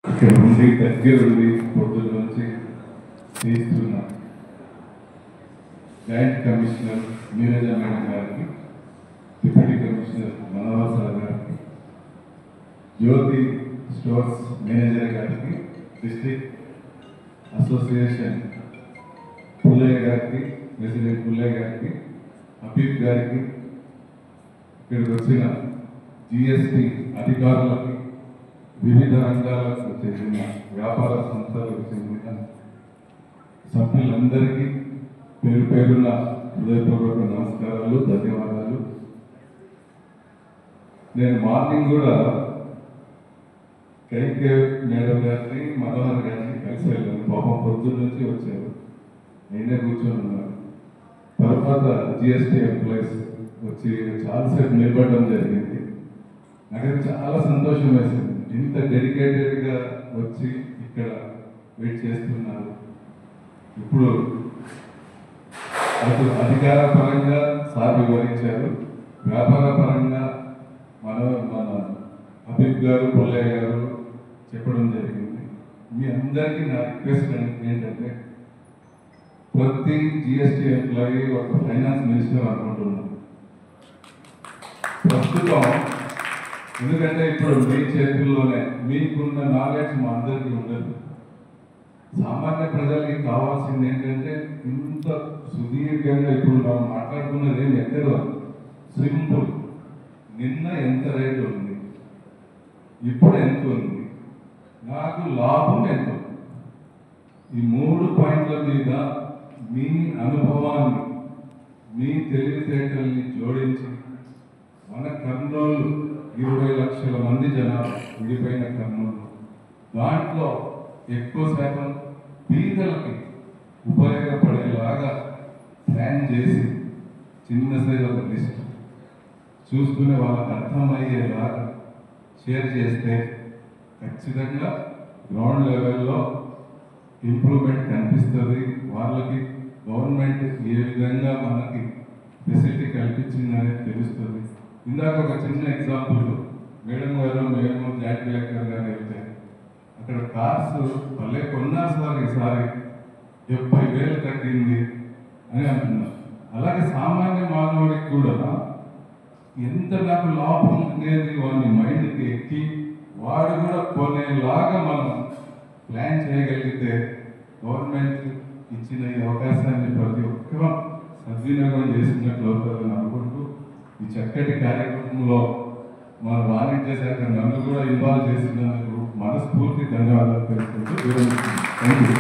ఇక్కడ ఉండి దగ్గరుండి పొద్దున్న నుంచి చేస్తున్న జాయింట్ కమిషనర్ నీరజ మేడం గారికి, డిప్యూటీ కమిషనర్ మనోహర్ సార్ గారికి, జ్యోతి స్టోర్స్ మేనేజర్ గారికి, డిస్ట్రిక్ట్ అసోసియేషన్ పుల్లయ్య గారికి, ప్రెసిడెంట్ పుల్లయ్య గారికి, హబీబ్ గారికి, ఇక్కడికి వచ్చిన జిఎస్టి అధికారులకి, వివిధ రంగాలకు చెందిన వ్యాపార సంస్థలకు చెందిన సభ్యులందరికీ పేరు పేరున హృదయపూర్వక నమస్కారాలు, ధన్యవాదాలు. నేను మార్నింగ్ కూడా కైకే మేడం గారిని, మనోహర్ గారిని కలిసి వెళ్ళాను. పాపం పొద్దున్న నుంచి వచ్చారు, నేనే కూర్చొని ఉన్నాను. తర్వాత జిఎస్టీ ఎంప్లాయీస్ వచ్చి చాలాసేపు నిలబడడం జరిగింది. నాకు చాలా సంతోషం వేసింది. ఇంత డెడికేటెడ్గా వచ్చి ఇక్కడ వెయిట్ చేస్తున్నారు. ఇప్పుడు అటు అధికార పరంగా సార్ వివరించారు, వ్యాపార పరంగా మన హబీబ్ గారు, పుల్లయ్య గారు చెప్పడం జరిగింది. మీ అందరికీ నా రిక్వెస్ట్ ఏంటంటే, ప్రతి జిఎస్టీ ఎంప్లాయీ ఒక ఫైనాన్స్ మినిస్టర్ అనుకుంటున్నాను ప్రస్తుతం. ఎందుకంటే ఇప్పుడు మీ చేతుల్లోనే, మీకున్న నాలెడ్జ్ మా అందరికీ ఉండదు. సామాన్య ప్రజలకి కావాల్సింది ఏంటంటే, ఇంత సుదీర్ఘంగా ఇప్పుడు మనం మాట్లాడుకున్నది ఏం ఎక్కడో సింపుల్. నిన్న ఎంత రేటు ఉంది, ఇప్పుడు ఎంత ఉంది, నాకు లాభం ఎంత ఉంది. ఈ 3 పాయింట్ల మీద మీ అనుభవాన్ని, మీ తెలివితేటల్ని జోడించి, మన కర్నూలు 20 లక్షల మంది జనాభా విడిపోయిన కర్నూలు, దాంట్లో ఎక్కువ శాతం పీదలకి ఉపయోగపడేలాగా ప్లాన్ చేసి చిన్న సైజ్ ఒక లిస్ట్ చూసుకునే వాళ్ళకి అర్థమయ్యేలాగా షేర్ చేస్తే ఖచ్చితంగా గ్రౌండ్ లెవెల్లో ఇంప్రూవ్మెంట్ కనిపిస్తుంది. వాళ్ళకి గవర్నమెంట్ ఏ విధంగా మనకి ఫెసిలిటీ కల్పించిందనేది తెలుస్తుంది. ఇందాక ఒక చిన్న ఎగ్జాంపుల్, మేడం గారు మేము జాయింట్ కలెక్టర్ గారు వెళ్తే అక్కడ కార్స్ భలే కొన్నారు సార్, ఈసారి 70,000 తగ్గింది అని అంటున్నారు. అలాగే సామాన్య మానవుడికి కూడా ఎంత నాకు లాభం అనేది వాడి మైండ్కి ఎక్కి వాడు కూడా కొనేలాగా మనం ప్లాన్ చేయగలిగితే, గవర్నమెంట్ ఇచ్చిన ఈ అవకాశాన్ని ప్రతి ఒక్కరూ సద్వినియోగం చేసినట్లు అవుతుందని అనుకుంటూ, ఈ చక్కటి కార్యక్రమంలో మన వాణిజ్య శాఖ నన్ను కూడా ఇన్వాల్వ్ చేసినందుకు మనస్ఫూర్తి ధన్యవాదాలు తెలుపుకుంటూ థ్యాంక్ యూ.